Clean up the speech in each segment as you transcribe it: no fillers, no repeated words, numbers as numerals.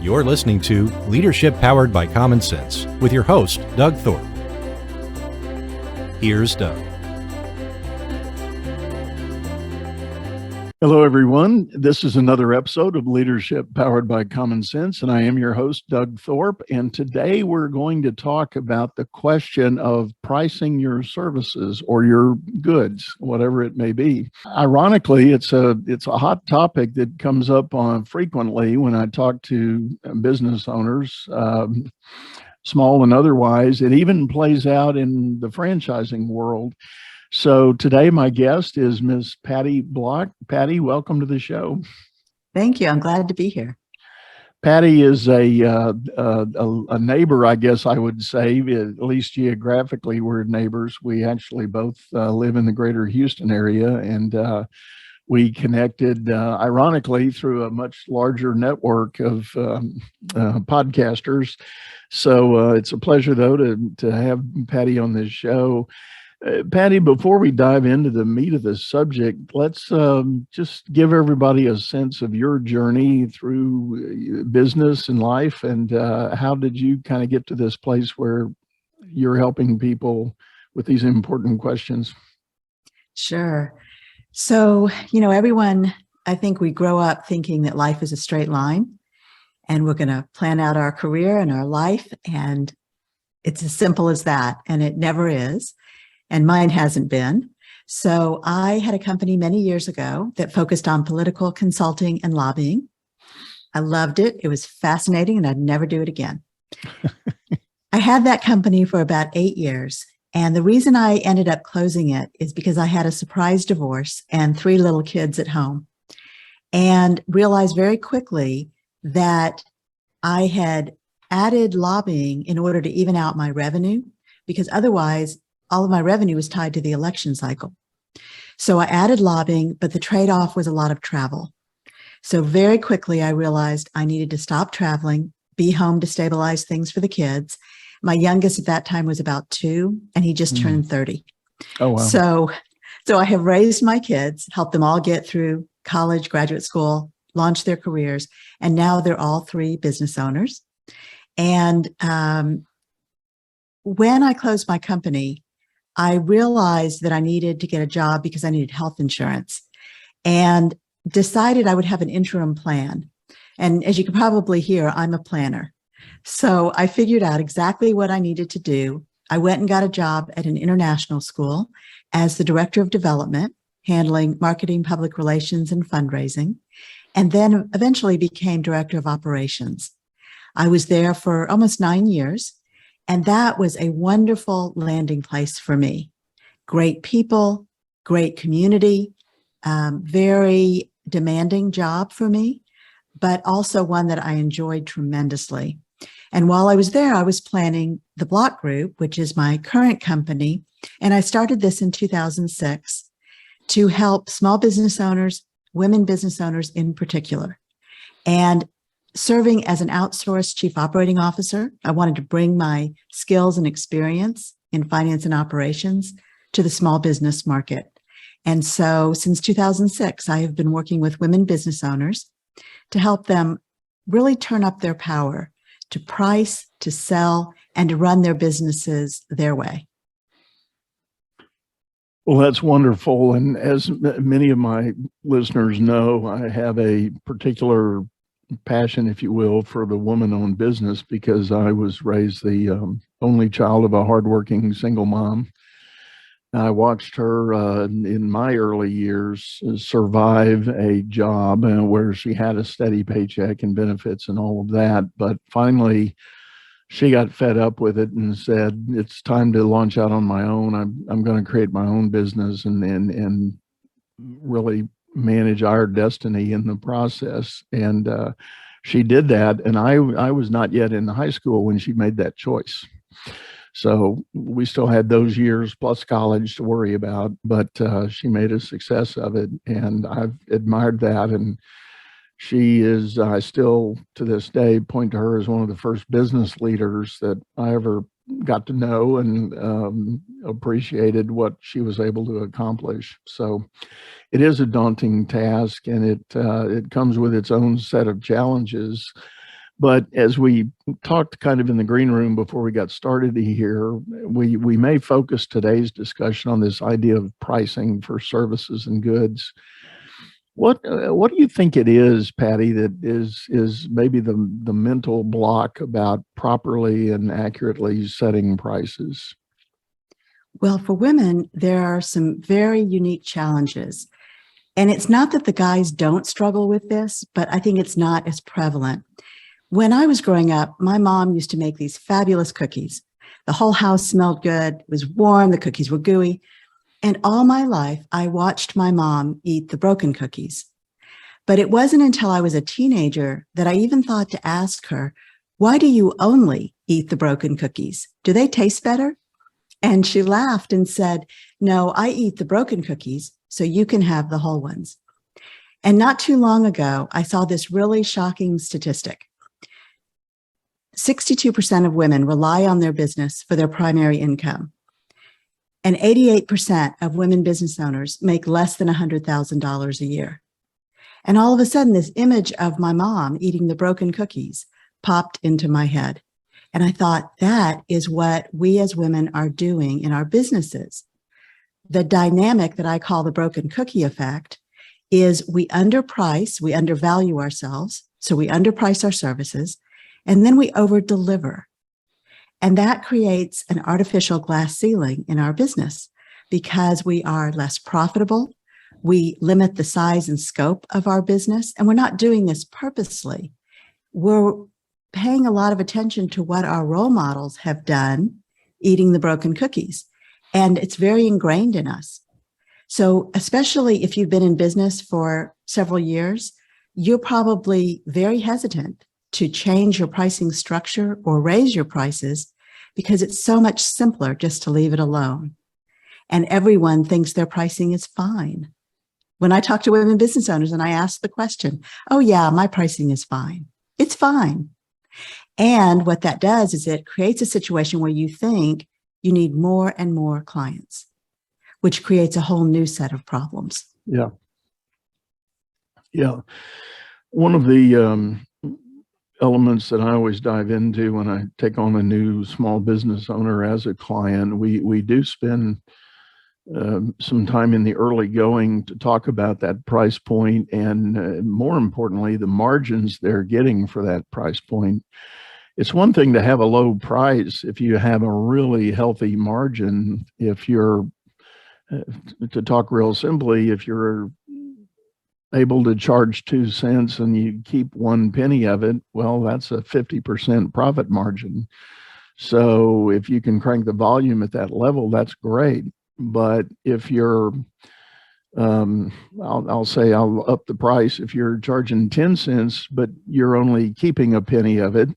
You're listening to Leadership Powered by Common Sense with your host, Doug Thorpe. Here's Doug. Hello, everyone. This is another episode of Leadership Powered by Common Sense, and I am your host, Doug Thorpe. And today we're going to talk about the question of pricing your services or your goods, whatever it may be. Ironically, it's a hot topic that comes up frequently when I talk to business owners, small and otherwise. It even plays out in the franchising world. So today my guest is Ms. Patty Block. Patty, welcome to the show. Thank you. I'm glad to be here. Patty is a neighbor, I guess I would say, at least geographically we're neighbors. We actually both live in the greater Houston area, and we connected, ironically, through a much larger network of podcasters. So it's a pleasure, though, to have Patty on this show. Patty, before we dive into the meat of the subject, let's just give everybody a sense of your journey through business and life, and how did you kind of get to this place where you're helping people with these important questions? Sure. So, everyone, I think we grow up thinking that life is a straight line and we're going to plan out our career and our life, and it's as simple as that, and it never is. And mine hasn't been. So I had a company many years ago that focused on political consulting and lobbying. I loved it. It was fascinating, and I'd never do it again. I had that company for about 8 years. And the reason I ended up closing it is because I had a surprise divorce and 3 little kids at home, and realized very quickly that I had added lobbying in order to even out my revenue, because otherwise all of my revenue was tied to the election cycle. So I added lobbying, but the trade-off was a lot of travel. So very quickly, I realized I needed to stop traveling, be home to stabilize things for the kids. My youngest at that time was about 2, and he just turned 30. Oh, wow. So I have raised my kids, helped them all get through college, graduate school, launch their careers, and now they're all 3 business owners. And when I closed my company, I realized that I needed to get a job because I needed health insurance, and decided I would have an interim plan. And as you can probably hear, I'm a planner. So I figured out exactly what I needed to do. I went and got a job at an international school as the director of development, handling marketing, public relations, and fundraising, and then eventually became director of operations. I was there for almost 9 years. And that was a wonderful landing place for me. Great people, great community, very demanding job for me, but also one that I enjoyed tremendously. And while I was there, I was planning the Block Group, which is my current company. And I started this in 2006 to help small business owners, women business owners in particular. And serving as an outsourced chief operating officer, I wanted to bring my skills and experience in finance and operations to the small business market. And so since 2006, I have been working with women business owners to help them really turn up their power to price, to sell, and to run their businesses their way. Well, that's wonderful. And as many of my listeners know, I have a particular passion, if you will, for the woman-owned business, because I was raised the only child of a hardworking single mom. I watched her in my early years survive a job where she had a steady paycheck and benefits and all of that. But finally, she got fed up with it and said, "It's time to launch out on my own. I'm going to create my own business and really manage our destiny in the process." And she did that. And I was not yet in high school when she made that choice. So we still had those years plus college to worry about, but she made a success of it. And I've admired that. And she is, I still to this day point to her as one of the first business leaders that I ever got to know, and appreciated what she was able to accomplish. So it is a daunting task, and it comes with its own set of challenges. But as we talked kind of in the green room before we got started here, we may focus today's discussion on this idea of pricing for services and goods. What do you think it is, Patty, that is maybe the mental block about properly and accurately setting prices? Well, for women, there are some very unique challenges. And it's not that the guys don't struggle with this, but I think it's not as prevalent. When I was growing up, my mom used to make these fabulous cookies. The whole house smelled good. It was warm. The cookies were gooey. And all my life, I watched my mom eat the broken cookies. But it wasn't until I was a teenager that I even thought to ask her, why do you only eat the broken cookies? Do they taste better? And she laughed and said, no, I eat the broken cookies so you can have the whole ones. And not too long ago, I saw this really shocking statistic. 62% of women rely on their business for their primary income. And 88% of women business owners make less than $100,000 a year. And all of a sudden, this image of my mom eating the broken cookies popped into my head. And I thought, that is what we as women are doing in our businesses. The dynamic that I call the broken cookie effect is we underprice, we undervalue ourselves. So we underprice our services, and then we over-deliver. And that creates an artificial glass ceiling in our business because we are less profitable. We limit the size and scope of our business, and we're not doing this purposely. We're paying a lot of attention to what our role models have done, eating the broken cookies, and it's very ingrained in us. So especially if you've been in business for several years, you're probably very hesitant to change your pricing structure or raise your prices because it's so much simpler just to leave it alone. And everyone thinks their pricing is fine. When I talk to women business owners and I ask the question, oh yeah, my pricing is fine. It's fine. And what that does is it creates a situation where you think you need more and more clients, which creates a whole new set of problems. Yeah. Yeah. One of the elements that I always dive into when I take on a new small business owner as a client, we do spend some time in the early going to talk about that price point and more importantly, the margins they're getting for that price point. It's one thing to have a low price if you have a really healthy margin. If you're, to talk real simply, if you're able to charge 2 cents and you keep 1 penny of it, well, that's a 50% profit margin. So if you can crank the volume at that level, that's great. But if you're, I'll say I'll up the price. If you're charging 10 cents, but you're only keeping a penny of it,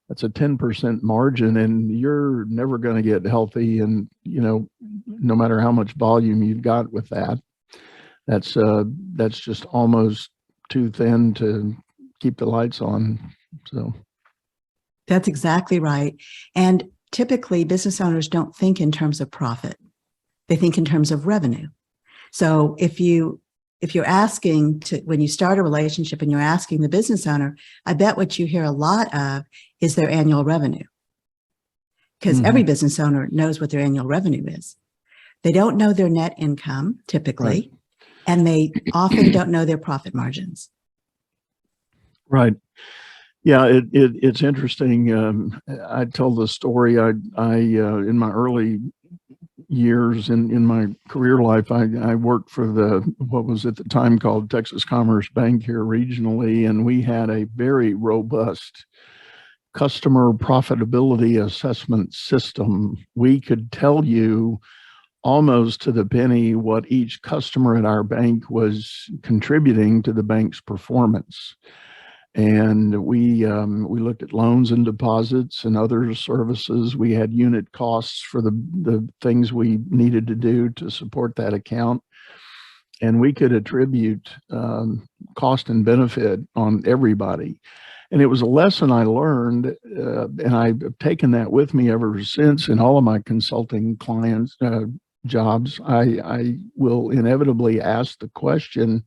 that's a 10% margin, and you're never going to get healthy. And, you know, no matter how much volume you've got with that, that's just almost too thin to keep the lights on. So that's exactly right. And typically business owners don't think in terms of profit. They think in terms of revenue. So if you're asking to, when you start a relationship and you're asking the business owner, I bet what you hear a lot of is their annual revenue. Because every business owner knows what their annual revenue is. They don't know their net income typically, right. And they often don't know their profit margins. Right. Yeah, it's interesting. I tell the story. I in my early years in my career life, I worked for what was at the time called Texas Commerce Bank here regionally, and we had a very robust customer profitability assessment system. We could tell you almost to the penny what each customer at our bank was contributing to the bank's performance. And we looked at loans and deposits and other services. We had unit costs for the things we needed to do to support that account. And we could attribute cost and benefit on everybody. And it was a lesson I learned, and I've taken that with me ever since in all of my consulting clients jobs. I will inevitably ask the question,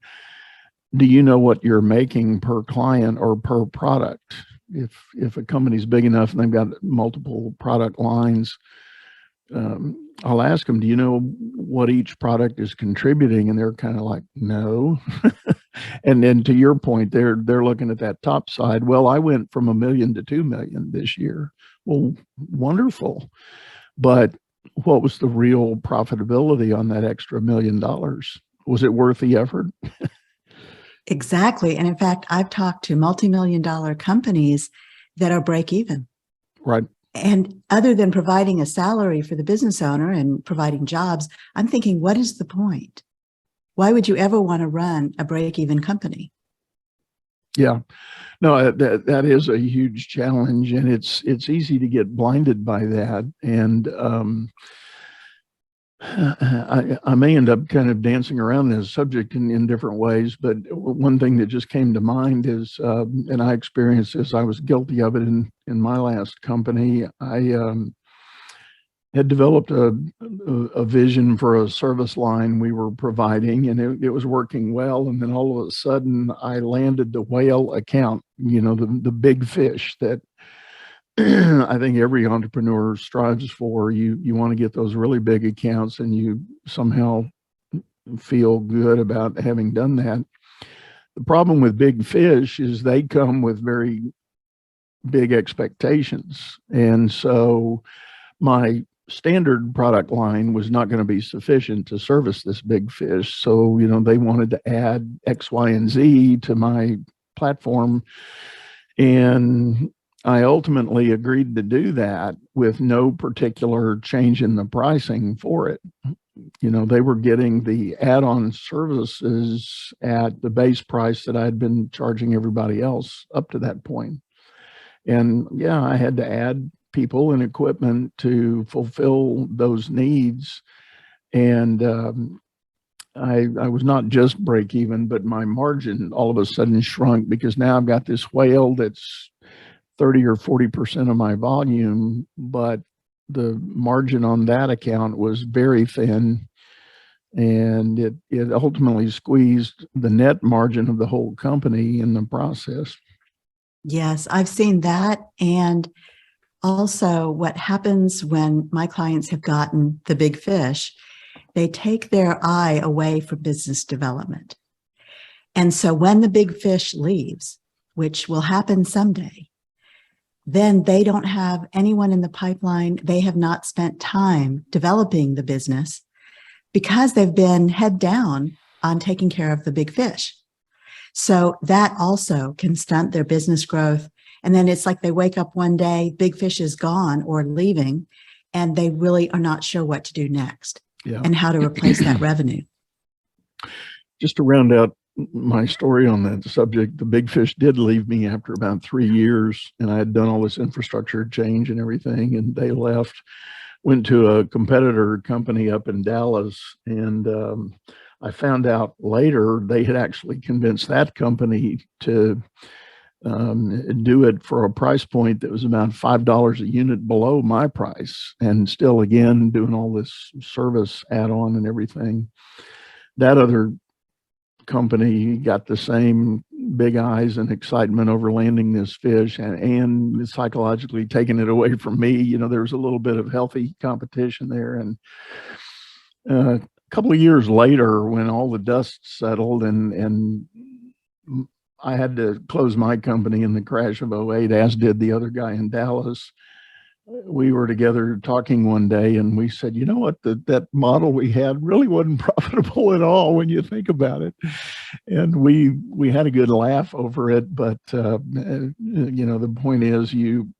do you know what you're making per client or per product? If a company's big enough and they've got multiple product lines, I'll ask them, do you know what each product is contributing? And they're kind of like, no. And then to your point, they're looking at that top side. Well, I went from $1 million to 2 million this year. Well, wonderful. But what was the real profitability on that extra $1 million? Was it worth the effort? Exactly. And in fact, I've talked to multi-million-dollar companies that are break even. Right. And other than providing a salary for the business owner and providing jobs, I'm thinking, what is the point? Why would you ever want to run a break-even company? Yeah, no, that is a huge challenge, and it's easy to get blinded by that. And I may end up kind of dancing around this subject in different ways, but one thing that just came to mind is, and I experienced this, I was guilty of it in my last company. I had developed a vision for a service line we were providing, and it was working well. And then all of a sudden, I landed the whale account, the big fish that I think every entrepreneur strives for. You want to get those really big accounts, and you somehow feel good about having done that. The problem with big fish is they come with very big expectations. And so my standard product line was not going to be sufficient to service this big fish. So, they wanted to add X, Y, and Z to my platform. And I ultimately agreed to do that with no particular change in the pricing for it. They were getting the add-on services at the base price that I'd been charging everybody else up to that point. And yeah, I had to add people and equipment to fulfill those needs. And I was not just break even, but my margin all of a sudden shrunk, because now I've got this whale that's 30 or 40% of my volume, but the margin on that account was very thin. And it ultimately squeezed the net margin of the whole company in the process. Yes, I've seen that. And also what happens when my clients have gotten the big fish, they take their eye away from business development. And so when the big fish leaves, which will happen someday, then they don't have anyone in the pipeline. They have not spent time developing the business because they've been head down on taking care of the big fish. So that also can stunt their business growth. And then it's like they wake up one day, big fish is gone or leaving, and they really are not sure what to do next and how to replace that revenue. Just to round out my story on that subject, the big fish did leave me after about 3 years, and I had done all this infrastructure change and everything, and they left, went to a competitor company up in Dallas. And I found out later they had actually convinced that company to do it for a price point that was about $5 a unit below my price, and still, again, doing all this service add-on and everything. That other company got the same big eyes and excitement over landing this fish, and psychologically taking it away from me. There was a little bit of healthy competition there. And a couple of years later, when all the dust settled and I had to close my company in the crash of '08, as did the other guy in Dallas, we were together talking one day, and we said, you know what, that model we had really wasn't profitable at all when you think about it. And we had a good laugh over it. But the point is, you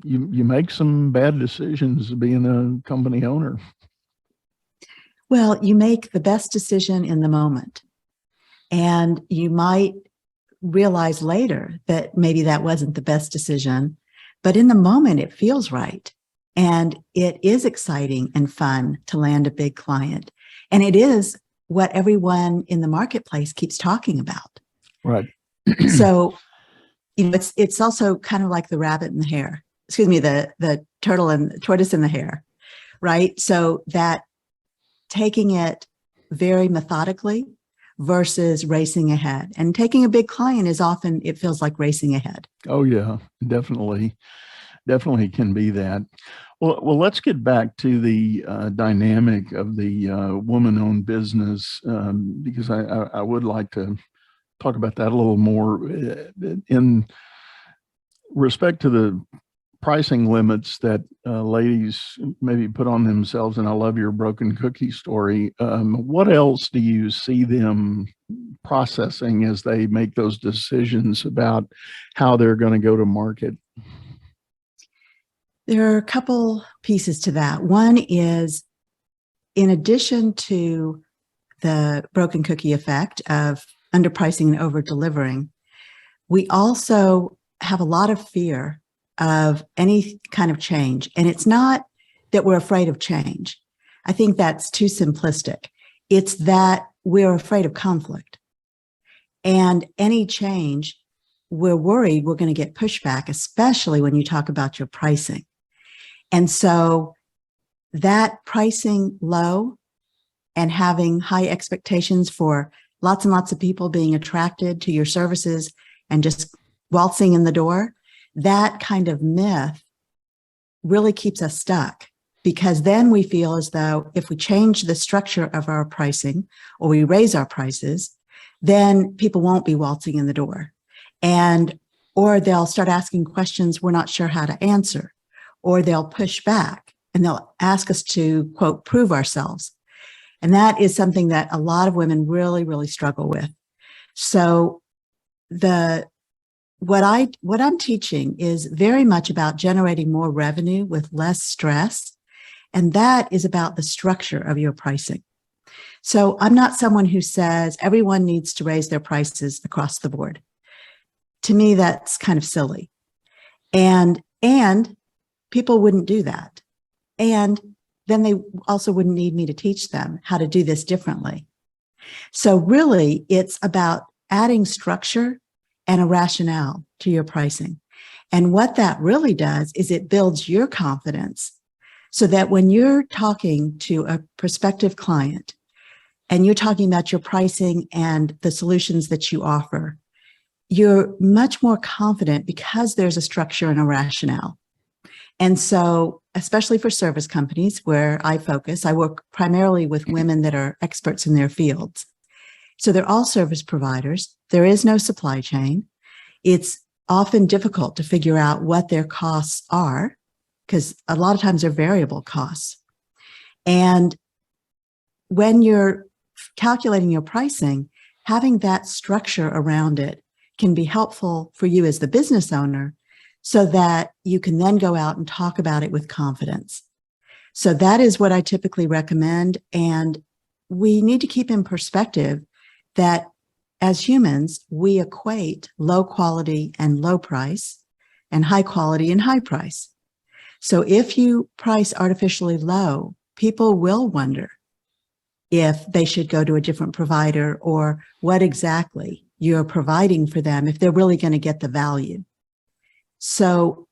make some bad decisions being a company owner. Well, you make the best decision in the moment, and you might realize later that maybe that wasn't the best decision, but in the moment it feels right. And it is exciting and fun to land a big client. And it is what everyone in the marketplace keeps talking about. Right. So, it's also kind of like the rabbit and the hare, the turtle and the tortoise and the hare, right? So that taking it very methodically versus racing ahead. And taking a big client is often, it feels like racing ahead. Oh yeah, definitely. Definitely can be that. Well, let's get back to the dynamic of the woman-owned business, because I would like to talk about that a little more in respect to the pricing limits that ladies maybe put on themselves. And I love your broken cookie story. What else do you see them processing as they make those decisions about how they're going to go to market? There are a couple pieces to that. One is, in addition to the broken cookie effect of underpricing and over delivering, we also have a lot of fear of any kind of change. And it's not that we're afraid of change. I think that's too simplistic. It's that we're afraid of conflict. And any change, we're worried we're going to get pushback, especially when you talk about your pricing. And so that pricing low and having high expectations for lots and lots of people being attracted to your services and just waltzing in the door, that kind of myth really keeps us stuck, because then we feel as though if we change the structure of our pricing or we raise our prices, then people won't be waltzing in the door, or they'll start asking questions we're not sure how to answer, or they'll push back and they'll ask us to, quote, prove ourselves. And that is something that a lot of women really, really struggle with. So what I'm teaching is very much about generating more revenue with less stress. And that is about the structure of your pricing. So I'm not someone who says everyone needs to raise their prices across the board. To me, that's kind of silly. And people wouldn't do that. And then they also wouldn't need me to teach them how to do this differently. So really, it's about adding structure and a rationale to your pricing. And what that really does is it builds your confidence so that when you're talking to a prospective client and you're talking about your pricing and the solutions that you offer, you're much more confident because there's a structure and a rationale. And so, especially for service companies where I focus, I work primarily with women that are experts in their fields. So they're all service providers. There is no supply chain. It's often difficult to figure out what their costs are, because a lot of times they're variable costs. And when you're calculating your pricing, having that structure around it can be helpful for you as the business owner, so that you can then go out and talk about it with confidence. So that is what I typically recommend. And we need to keep in perspective that as humans, we equate low quality and low price and high quality and high price. So if you price artificially low, people will wonder if they should go to a different provider or what exactly you're providing for them, if they're really going to get the value. So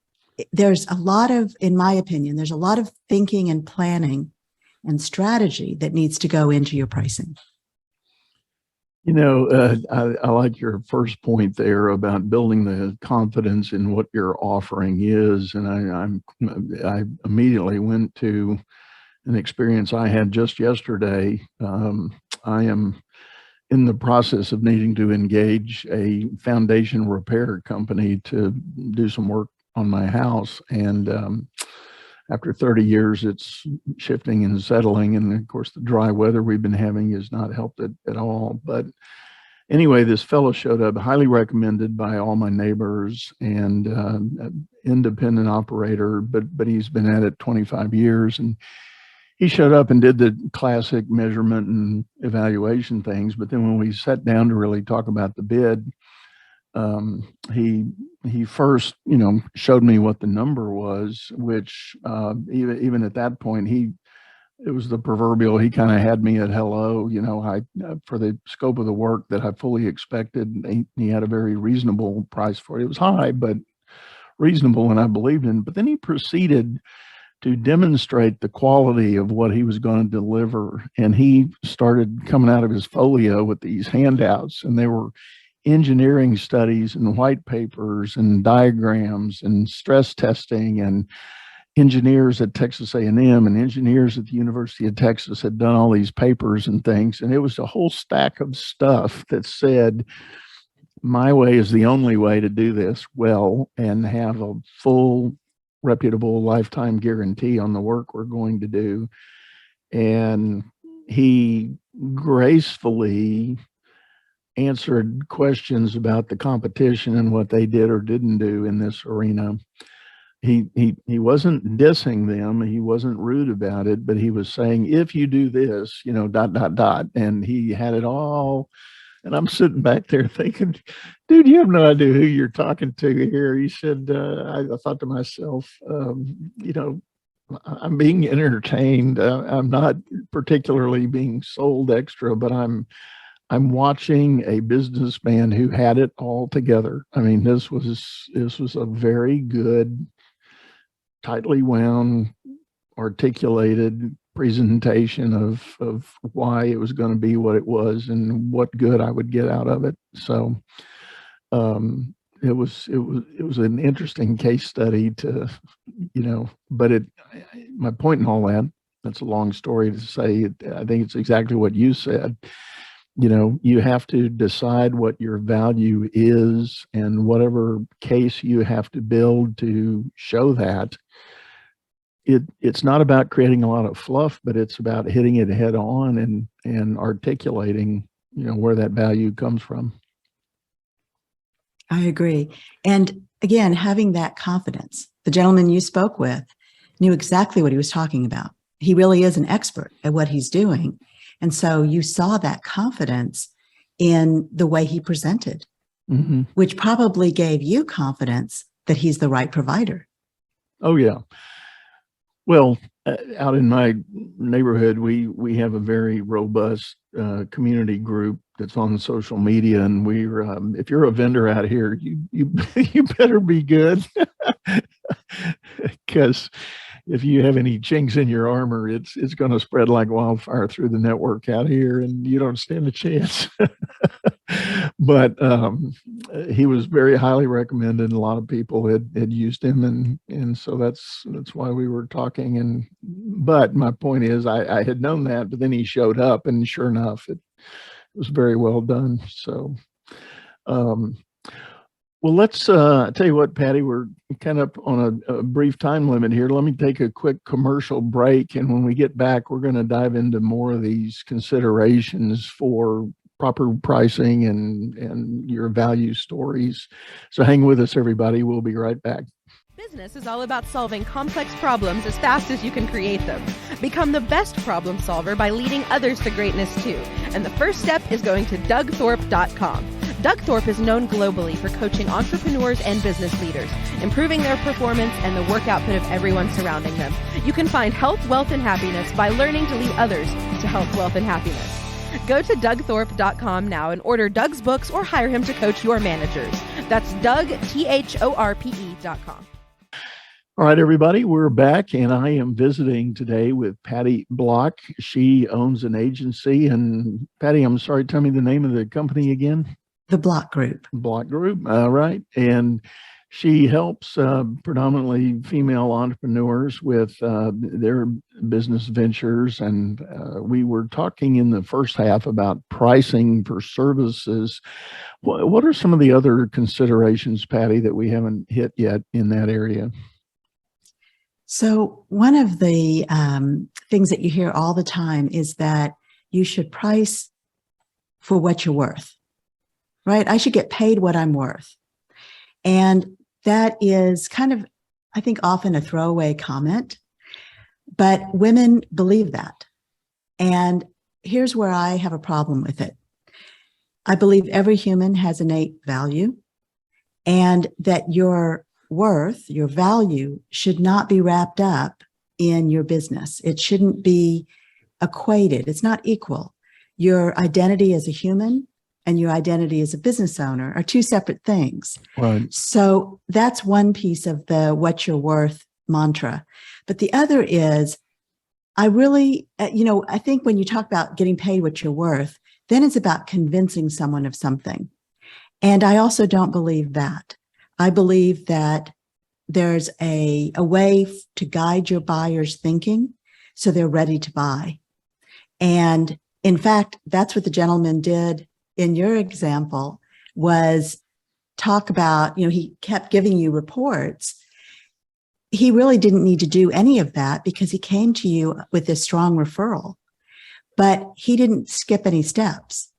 there's a lot of, in my opinion, there's a lot of thinking and planning and strategy that needs to go into your pricing. You know, I like your first point there about building the confidence in what your offering is. And I immediately went to an experience I had just yesterday. I am in the process of needing to engage a foundation repair company to do some work on my house. And after 30 years, it's shifting and settling. And of course, the dry weather we've been having has not helped it at all. But anyway, this fellow showed up, highly recommended by all my neighbors, and an independent operator, but he's been at it 25 years. And he showed up and did the classic measurement and evaluation things. But then when we sat down to really talk about the bid, he first, showed me what the number was, which even at that point, it was the proverbial, he kind of had me at hello, for the scope of the work that I fully expected. He had a very reasonable price for it. It was high, but reasonable, and I believed in. But then he proceeded to demonstrate the quality of what he was going to deliver. And he started coming out of his folio with these handouts, and they were engineering studies and white papers and diagrams and stress testing, and engineers at Texas A&M and engineers at the University of Texas had done all these papers and things. And it was a whole stack of stuff that said, my way is the only way to do this well and have a full, reputable lifetime guarantee on the work we're going to do. And he gracefully answered questions about the competition and what they did or didn't do in this arena. He wasn't dissing them. He wasn't rude about it, but he was saying, if you do this, and he had it all. And I'm sitting back there thinking, dude, you have no idea who you're talking to here. He said, I thought to myself, I'm being entertained. I'm not particularly being sold extra, but I'm watching a businessman who had it all together. I mean, this was a very good, tightly wound, articulated presentation of why it was going to be what it was and what good I would get out of it. So it was an interesting case study to, but my point in all that's a long story to say, I think it's exactly what you said. You have to decide what your value is, and whatever case you have to build to show that. It's not about creating a lot of fluff, but it's about hitting it head on and articulating, where that value comes from. I agree. And again, having that confidence. The gentleman you spoke with knew exactly what he was talking about. He really is an expert at what he's doing. And so you saw that confidence in the way he presented, which probably gave you confidence that he's the right provider. Oh, yeah. Well, out in my neighborhood, we have a very robust community group that's on social media, and we're if you're a vendor out here, you better be good, because if you have any chinks in your armor, it's going to spread like wildfire through the network out here, and you don't stand a chance. But he was very highly recommended. A lot of people had used him, and so that's why we were talking. But my point is, I had known that, but then he showed up, and sure enough, it was very well done. So, well, let's tell you what, Patty, we're kind of on a brief time limit here. Let me take a quick commercial break, and when we get back, we're going to dive into more of these considerations for proper pricing and your value stories. So hang with us, everybody. We'll be right back. Business is all about solving complex problems as fast as you can create them. Become the best problem solver by leading others to greatness too. And the first step is going to DougThorpe.com. Doug Thorpe is known globally for coaching entrepreneurs and business leaders, improving their performance and the work output of everyone surrounding them. You can find health, wealth, and happiness by learning to lead others to health, wealth, and happiness. Go to DougThorpe.com now and order Doug's books or hire him to coach your managers. That's DougThorpe.com. All right, everybody, we're back, and I am visiting today with Patty Block. She owns an agency. And Patty, I'm sorry, tell me the name of the company again. The Block Group. Block Group, all right. And she helps predominantly female entrepreneurs with their business ventures. And we were talking in the first half about pricing for services. What are some of the other considerations, Patty, that we haven't hit yet in that area? So one of the things that you hear all the time is that you should price for what you're worth, right? I should get paid what I'm worth. And that is kind of, I think, often a throwaway comment, but women believe that. And here's where I have a problem with it. I believe every human has innate value, and that your worth, your value, should not be wrapped up in your business. It shouldn't be equated. It's not equal. Your identity as a human and your identity as a business owner are two separate things. Right. So that's one piece of the what you're worth mantra. But the other is, I really, I think when you talk about getting paid what you're worth, then it's about convincing someone of something. And I also don't believe that. I believe that there's a way to guide your buyer's thinking so they're ready to buy. And in fact, that's what the gentleman did in your example, was talk about, he kept giving you reports. He really didn't need to do any of that because he came to you with this strong referral, but he didn't skip any steps.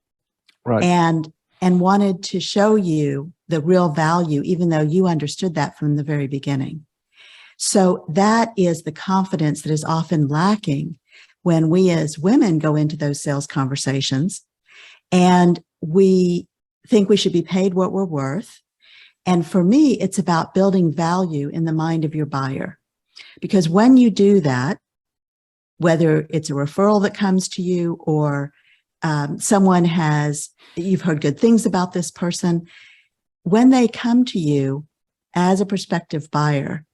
Right. And wanted to show you the real value, even though you understood that from the very beginning. So that is the confidence that is often lacking when we as women go into those sales conversations and we think we should be paid what we're worth. And for me, it's about building value in the mind of your buyer. Because when you do that, whether it's a referral that comes to you or you've heard good things about this person, when they come to you as a prospective buyer,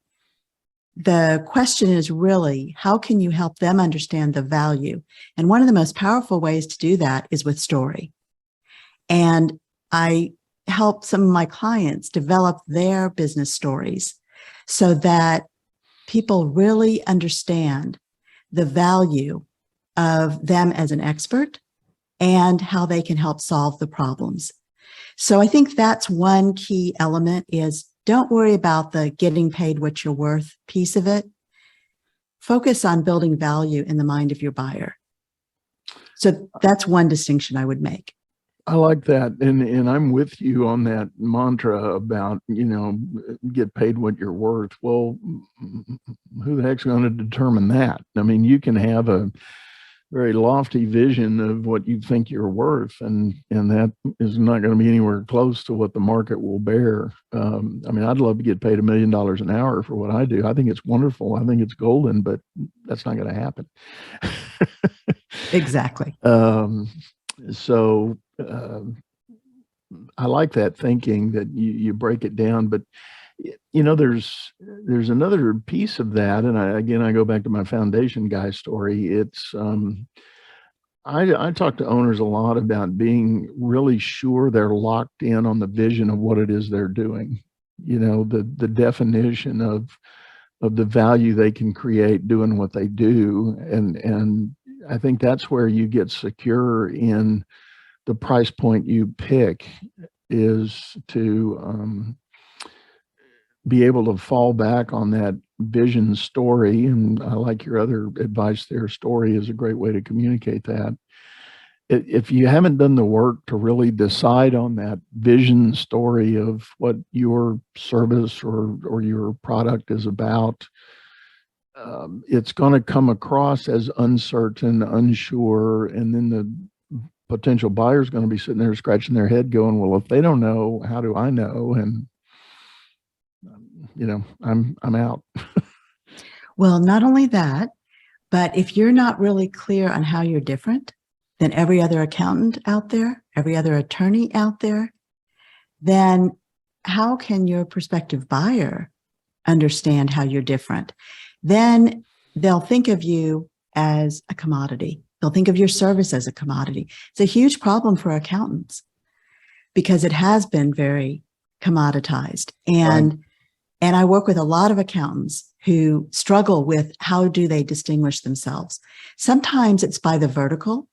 the question is really, how can you help them understand the value? And one of the most powerful ways to do that is with story. And I help some of my clients develop their business stories so that people really understand the value of them as an expert and how they can help solve the problems. So I think that's one key element is don't worry about the getting paid what you're worth piece of it. Focus on building value in the mind of your buyer. So that's one distinction I would make. I like that. And I'm with you on that mantra about, get paid what you're worth. Well, who the heck's going to determine that? I mean, you can have a very lofty vision of what you think you're worth, and that is not going to be anywhere close to what the market will bear. I mean, I'd love to get paid $1 million an hour for what I do. I think it's wonderful. I think it's golden, but that's not going to happen. Exactly. So I like that thinking that you break it down, but there's another piece of that. And I go back to my foundation guy story. It's, I talk to owners a lot about being really sure they're locked in on the vision of what it is they're doing. The definition of the value they can create doing what they do. And I think that's where you get secure in the price point you pick, is to be able to fall back on that vision story. And I like your other advice there. Story is a great way to communicate that. If you haven't done the work to really decide on that vision story of what your service or your product is about, it's going to come across as uncertain, unsure, and then the potential buyer is going to be sitting there scratching their head going, well, if they don't know, how do I know? And I'm out. Well, not only that, but if you're not really clear on how you're different than every other accountant out there, every other attorney out there, then how can your prospective buyer understand how you're different? Then they'll think of you as a commodity. They'll think of your service as a commodity. It's a huge problem for accountants because it has been very commoditized. And I work with a lot of accountants who struggle with how do they distinguish themselves. Sometimes it's by the vertical.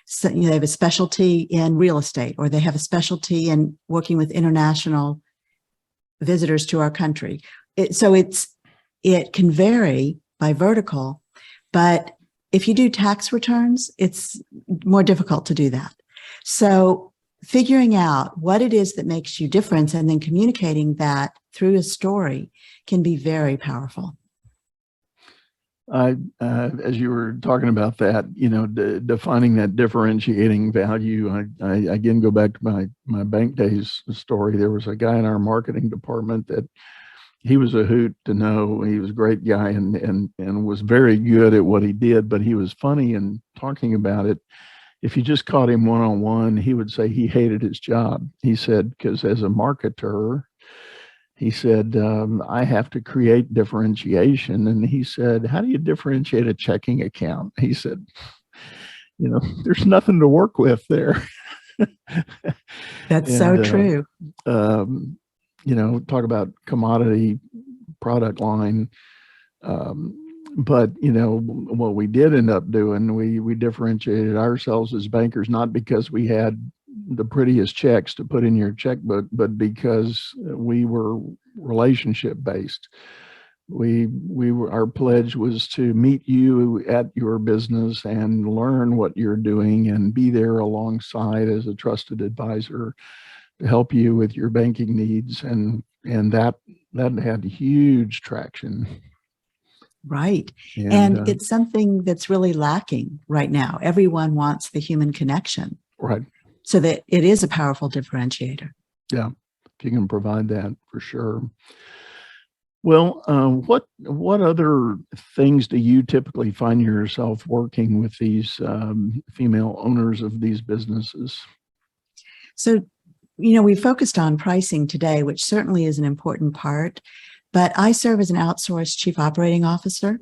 So, they have a specialty in real estate, or they have a specialty in working with international visitors to our country. It can vary by vertical, but if you do tax returns, it's more difficult to do that. So figuring out what it is that makes you different and then communicating that through a story can be very powerful. As you were talking about that, defining that differentiating value, I again go back to my bank days story. There was a guy in our marketing department that he was a hoot to know. He was a great guy and was very good at what he did, but he was funny in talking about it. If you just caught him one-on-one, he would say he hated his job. He said, because as a marketer, he said, I have to create differentiation. And he said, how do you differentiate a checking account? He said, there's nothing to work with there. That's so true. Talk about commodity product line. But what we did end up doing, we differentiated ourselves as bankers, not because we had the prettiest checks to put in your checkbook, but because we were relationship based. Our pledge was to meet you at your business and learn what you're doing and be there alongside as a trusted advisor to help you with your banking needs. And that had huge traction. Right. And it's something that's really lacking right now. Everyone wants the human connection. Right. So that it is a powerful differentiator. Yeah, if you can provide that, for sure. Well, what other things do you typically find yourself working with these female owners of these businesses? So, we focused on pricing today, which certainly is an important part, but I serve as an outsourced chief operating officer.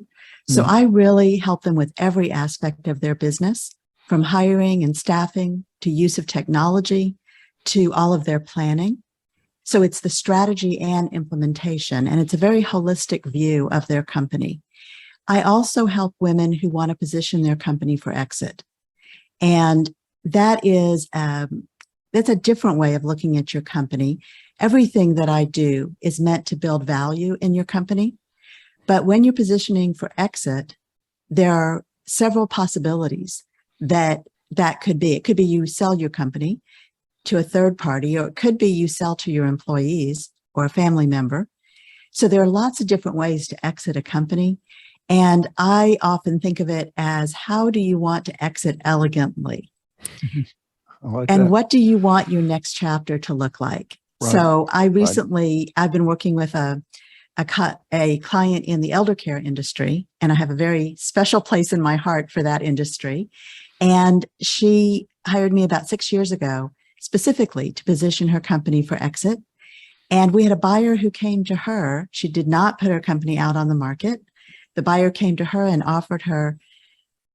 So I really help them with every aspect of their business, from hiring and staffing to use of technology to all of their planning. So it's the strategy and implementation, and it's a very holistic view of their company. I also help women who want to position their company for exit. And that is, that's a different way of looking at your company. Everything that I do is meant to build value in your company. But when you're positioning for exit, there are several possibilities that could be. It could be you sell your company to a third party, or it could be you sell to your employees or a family member. So there are lots of different ways to exit a company. And I often think of it as, how do you want to exit elegantly? And what do you want your next chapter to look like? Right. So I've been working with a client in the elder care industry, and I have a very special place in my heart for that industry. And she hired me about 6 years ago, specifically to position her company for exit. And we had a buyer who came to her. She did not put her company out on the market. The buyer came to her and offered her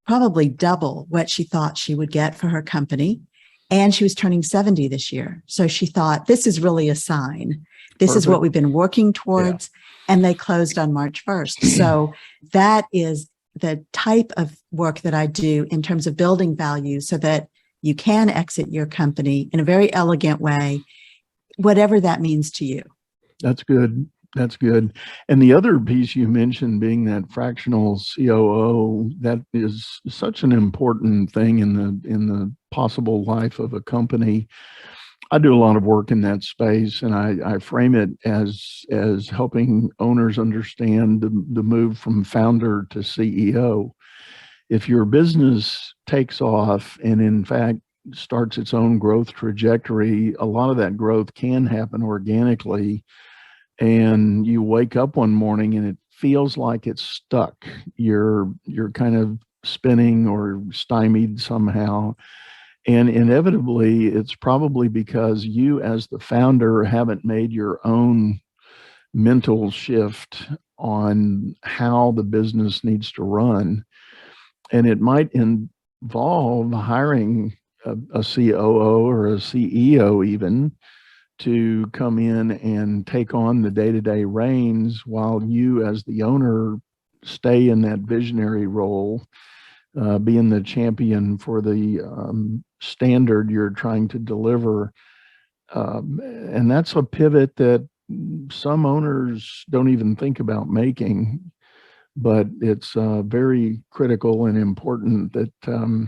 probably double what she thought she would get for her company. And she was turning 70 this year. So she thought, this is really a sign. This is what we've been working towards. Yeah. And they closed on March 1st. So that is the type of work that I do in terms of building value so that you can exit your company in a very elegant way, whatever that means to you. That's good. That's good. And the other piece you mentioned being that fractional COO, that is such an important thing in the possible life of a company. I do a lot of work in that space, and I frame it as helping owners understand the move from founder to CEO. If your business takes off and in fact starts its own growth trajectory, a lot of that growth can happen organically. And you wake up one morning and it feels like it's stuck. You're kind of spinning or stymied somehow. And inevitably, it's probably because you as the founder haven't made your own mental shift on how the business needs to run. And it might involve hiring a COO or a CEO even to come in and take on the day-to-day reins while you as the owner stay in that visionary role, being the champion for the standard you're trying to deliver. And that's a pivot that some owners don't even think about making, but it's very critical and important that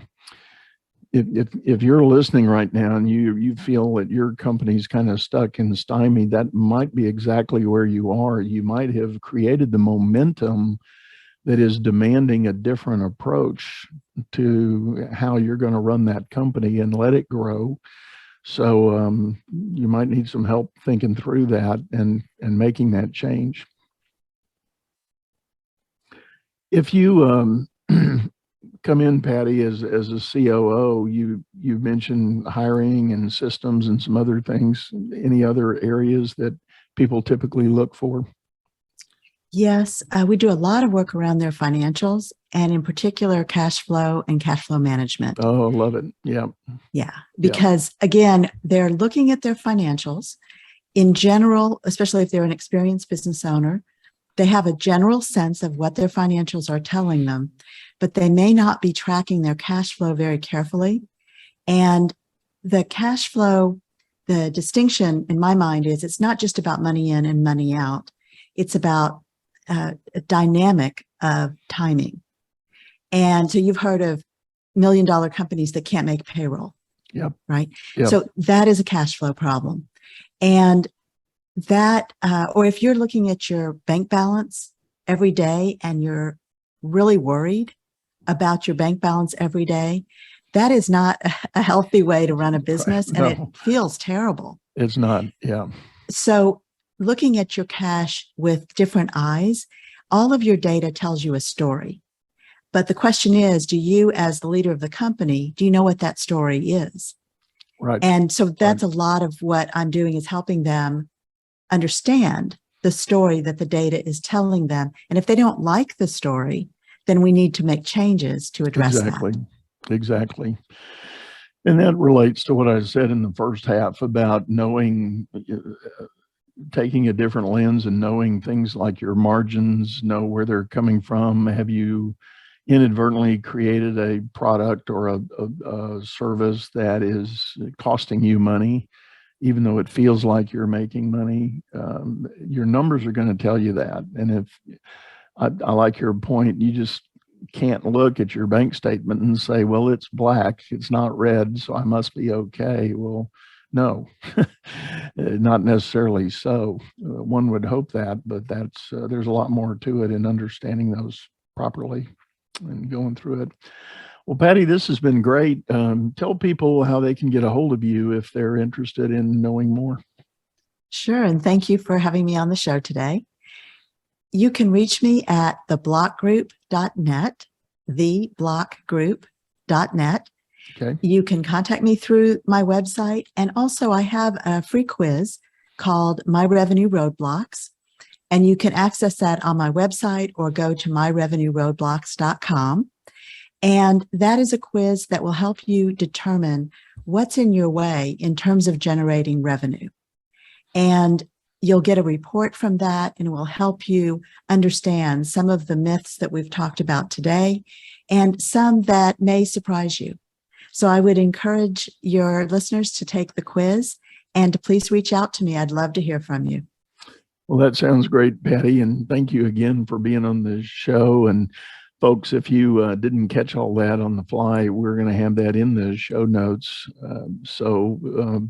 if you're listening right now and you feel that your company's kind of stuck and stymied, that might be exactly where you are. You might have created the momentum that is demanding a different approach to how you're going to run that company and let it grow. So you might need some help thinking through that and making that change. If you come in, Patty, as a COO, you mentioned hiring and systems and some other things. Any other areas that people typically look for? Yes, we do a lot of work around their financials, and in particular, cash flow and cash flow management. Oh, love it. Yeah. Yeah, because again, they're looking at their financials in general, especially if they're an experienced business owner. They have a general sense of what their financials are telling them, but they may not be tracking their cash flow very carefully. And the cash flow, the distinction in my mind is it's not just about money in and money out. It's about a dynamic of timing. And so you've heard of $1 million companies that can't make payroll. Yep. Right. Yep. So that is a cash flow problem. And that, or if you're looking at your bank balance every day and you're really worried about your bank balance every day, that is not a healthy way to run a business. Right. No. And it feels terrible. It's not. Yeah. So looking at your cash with different eyes, all of your data tells you a story. But the question is, do you, as the leader of the company, do you know what that story is? Right. And so that's a lot of what I'm doing, is helping them understand the story that the data is telling them. And if they don't like the story, then we need to make changes to address that. Exactly. And that relates to what I said in the first half about knowing, taking a different lens and knowing things like your margins, know where they're coming from. Have you inadvertently created a product or a service that is costing you money, even though it feels like you're making money? Your numbers are going to tell you that. And if I like your point, you just can't look at your bank statement and say, well, it's black, it's not red, so I must be okay. Well, no, not necessarily so. One would hope that, but that's there's a lot more to it in understanding those properly and going through it. Well, Patty, this has been great. Tell people how they can get a hold of you if they're interested in knowing more. Sure. And thank you for having me on the show today. You can reach me at theblockgroup.net, theblockgroup.net. Okay. You can contact me through my website. And also I have a free quiz called My Revenue Roadblocks. And you can access that on my website or go to myrevenueroadblocks.com. And that is a quiz that will help you determine what's in your way in terms of generating revenue. And you'll get a report from that, and it will help you understand some of the myths that we've talked about today and some that may surprise you. So I would encourage your listeners to take the quiz and to please reach out to me. I'd love to hear from you. Well, that sounds great, Patty. And thank you again for being on the show. And folks, if you didn't catch all that on the fly, we're going to have that in the show notes. So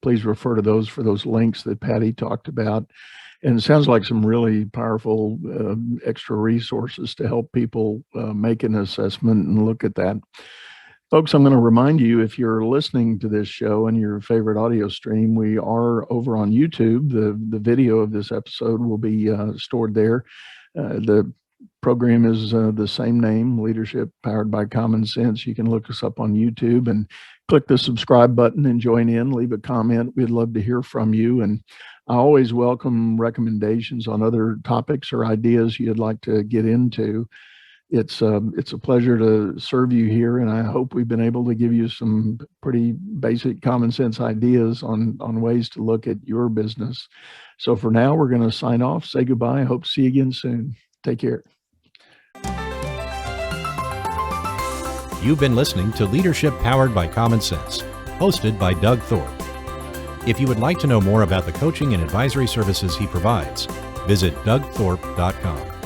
please refer to those for those links that Patty talked about. And it sounds like some really powerful extra resources to help people make an assessment and look at that. Folks, I'm going to remind you, if you're listening to this show and your favorite audio stream, we are over on YouTube. The video of this episode will be stored there. The program is the same name, Leadership Powered by Common Sense. You can look us up on YouTube and click the subscribe button and join in, leave a comment. We'd love to hear from you. And I always welcome recommendations on other topics or ideas you'd like to get into. It's a pleasure to serve you here, and I hope we've been able to give you some pretty basic common sense ideas on ways to look at your business. So for now, we're going to sign off, say goodbye. I hope to see you again soon. Take care. You've been listening to Leadership Powered by Common Sense, hosted by Doug Thorpe. If you would like to know more about the coaching and advisory services he provides, visit dougthorpe.com.